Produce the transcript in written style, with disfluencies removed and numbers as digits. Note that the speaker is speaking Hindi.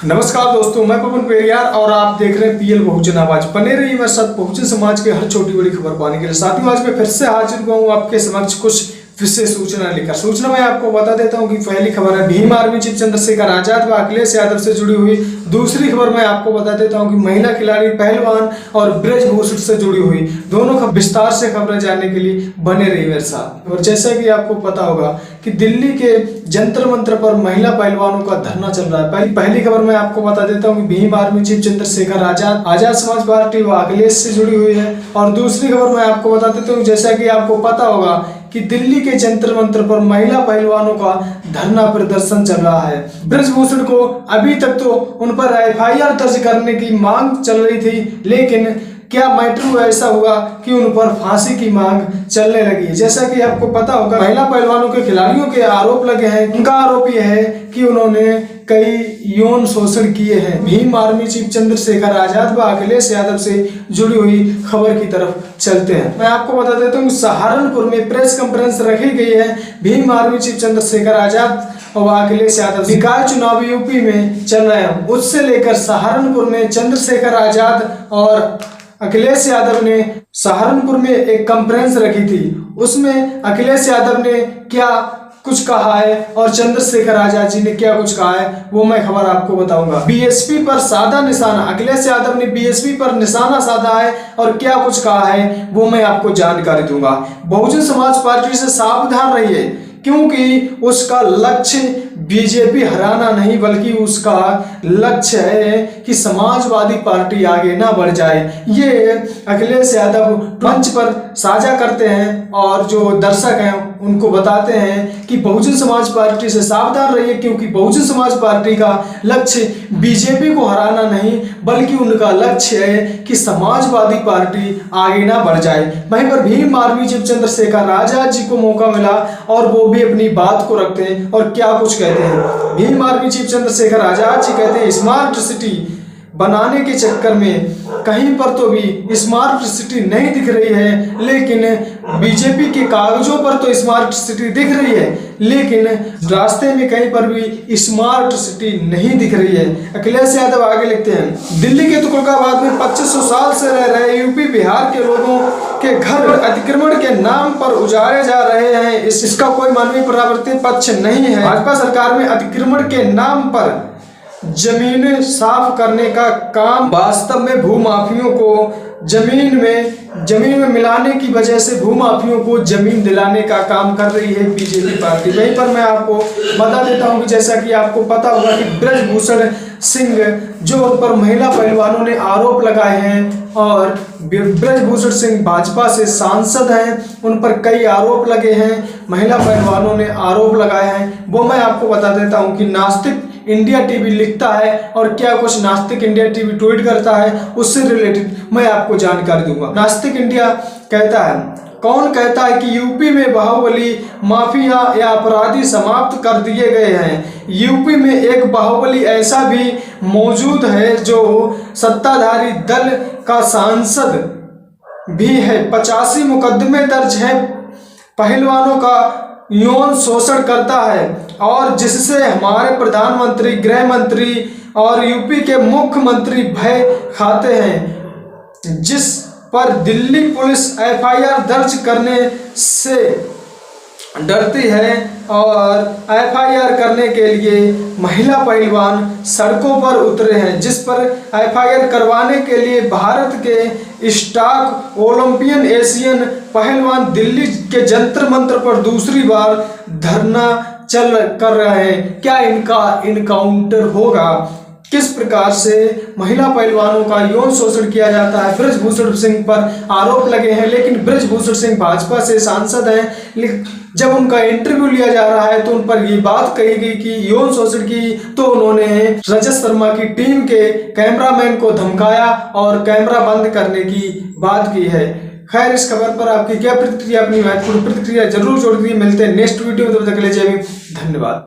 नमस्कार दोस्तों, मैं पवन पेरियार और आप देख रहे हैं पीएल बहुजन आवाज। बने रहिए मेरे साथ बहुजन समाज के हर छोटी बड़ी खबर पाने के लिए। साथियों, आज मैं फिर से हाजिर हुआ हूं आपके समक्ष कुछ विशेष सूचना लेकर। सूचना मैं आपको बता देता हूं कि पहली खबर है भीम आर्मी चीफ चंद्रशेखर आजाद व अखिलेश यादव से जुड़ी हुई। दूसरी खबर मैं आपको बता देता हूं कि महिला खिलाड़ी पहलवान और ब्रजभूषण से जुड़ी हुई। दोनों विस्तार से खबरें जानने के लिए बने रहिए मेरे साथ। और जैसा कि आपको पता होगा कि दिल्ली के जंतर मंतर पर महिला पहलवानों का धरना चल रहा है। पहली खबर मैं आपको बता देता हूं कि Bhim army chief Chandrashekhar Azad Samaj party व अखिलेश से जुड़ी हुई है। और दूसरी खबर मैं आपको बता देता हूं, जैसा कि आपको पता होगा कि दिल्ली के जंतर मंतर पर महिला पहलवानों का धरना प्रदर्शन चल रहा है। ब्रजभूषण को अभी तक तो उन पर एफआईआर दर्ज करने की मांग चल रही थी, लेकिन क्या मैटर ऐसा हुआ कि उन पर फांसी की मांग चलने लगी। जैसा कि आपको पता होगा, महिला पहलवानों के खिलाड़ियों के आरोप लगे हैं। उनका आरोप यह है कि उन्होंने कई यौन शोषण किए हैं। भीम आर्मी चीफ चंद्रशेखर आजाद व अखिलेश यादव से जुड़ी हुई खबर की तरफ चलते हैं। मैं आपको बता देता हूँ, सहारनपुर में प्रेस कॉन्फ्रेंस रखी गई है। भीम आर्मी चीफ चंद्रशेखर आजाद और अखिलेश यादव निकाय चुनाव यूपी में चल रहे हैं, उससे लेकर सहारनपुर में चंद्रशेखर आजाद और अखिलेश यादव ने सहारनपुर में एक कॉन्फ्रेंस रखी थी। उसमें अखिलेश यादव ने क्या कुछ कहा है और चंद्रशेखर आजाद जी ने क्या कुछ कहा है, वो मैं खबर आपको बताऊंगा। बीएसपी पर साधा निशाना, अखिलेश यादव ने बीएसपी पर निशाना साधा है और क्या कुछ कहा है वो मैं आपको जानकारी दूंगा। बहुजन समाज पार्टी से सावधान रहिए, क्योंकि उसका लक्ष्य बीजेपी हराना नहीं, बल्कि उसका लक्ष्य है कि समाजवादी पार्टी आगे ना बढ़ जाए। ये अखिलेश यादव मंच पर साझा करते हैं और जो दर्शक हैं उनको बताते हैं कि बहुजन समाज पार्टी से सावधान रहिए, क्योंकि बहुजन समाज पार्टी का लक्ष्य बीजेपी को हराना नहीं, बल्कि उनका लक्ष्य है कि समाजवादी पार्टी आगे ना बढ़ जाए। वहीं पर भीम आर्मी चीफ चंद्रशेखर आजाद जी को मौका मिला और वो भी अपनी बात को रखते हैं और क्या कुछ कहते हैं। भीम आर्मी चीफ चंद्रशेखर आजाद जी कहते हैं, स्मार्ट सिटी बनाने के चक्कर में कहीं पर तो भी स्मार्ट सिटी नहीं दिख रही है, लेकिन बीजेपी के कागजों पर तो स्मार्ट सिटी दिख रही है, लेकिन रास्ते में कहीं पर भी स्मार्ट सिटी नहीं दिख रही है। अखिलेश यादव आगे लिखते हैं, दिल्ली के तुगलकाबाद में 2500 साल से रह रहे यूपी बिहार के लोगों के घर अतिक्रमण के नाम पर उजाड़े जा रहे हैं। इसका कोई मानवीय परावर्तित पक्ष नहीं है। भाजपा सरकार में अतिक्रमण के नाम पर जमीन साफ करने का काम वास्तव में भूमाफियों को जमीन में मिलाने की वजह से भूमाफियों को जमीन दिलाने का काम कर रही है बीजेपी पार्टी। वहीं पर मैं आपको बता देता हूं कि जैसा कि आपको पता होगा कि ब्रजभूषण सिंह, जो उन पर महिला पहलवानों ने आरोप लगाए हैं, और ब्रजभूषण सिंह भाजपा से सांसद हैं, उन पर कई आरोप लगे हैं, महिला पहलवानों ने आरोप लगाए हैं। वो मैं आपको बता देता हूं कि नास्तिक इंडिया टीवी लिखता है और क्या कुछ नास्तिक इंडिया टीवी ट्वीट करता है, उससे रिलेटेड मैं आपको जानकारी दूंगा। नास्तिक इंडिया कहता है, कौन कहता है कि यूपी में बाहुबली माफिया या अपराधी समाप्त कर दिए गए हैं। यूपी में एक बाहुबली ऐसा भी मौजूद है जो सत्ताधारी दल का सांसद भी है। 85 मुकदमे दर्ज है, पहलवानों का यौन शोषण करता है, और जिससे हमारे प्रधानमंत्री, गृह मंत्री और यूपी के मुख्यमंत्री भय खाते हैं, जिस पर दिल्ली पुलिस एफआईआर दर्ज करने से डरती है। और एफआईआर करने के लिए महिला पहलवान सड़कों पर उतरे हैं, जिस पर एफआईआर करवाने के लिए भारत के स्टॉक ओलंपियन एशियन पहलवान दिल्ली के जंतर मंतर पर दूसरी बार धरना कर रहे हैं। क्या इनका इनकाउंटर होगा? किस प्रकार से महिला पहलवानों का यौन शोषण किया जाता है। ब्रजभूषण सिंह पर आरोप लगे हैं, लेकिन ब्रजभूषण सिंह भाजपा से सांसद हैं। जब उनका इंटरव्यू लिया जा रहा है तो उन पर ये बात कही गई कि यौन शोषण की, तो उन्होंने रजत शर्मा की टीम के कैमरामैन को धमकाया और कैमरा बंद करने की बात की है। खैर, इस खबर पर आपकी क्या प्रतिक्रिया, अपनी महत्वपूर्ण प्रतिक्रिया जरूर जोड़ दी। मिलते हैं नेक्स्ट वीडियो में, तब तक के लिए जय हिंद, धन्यवाद।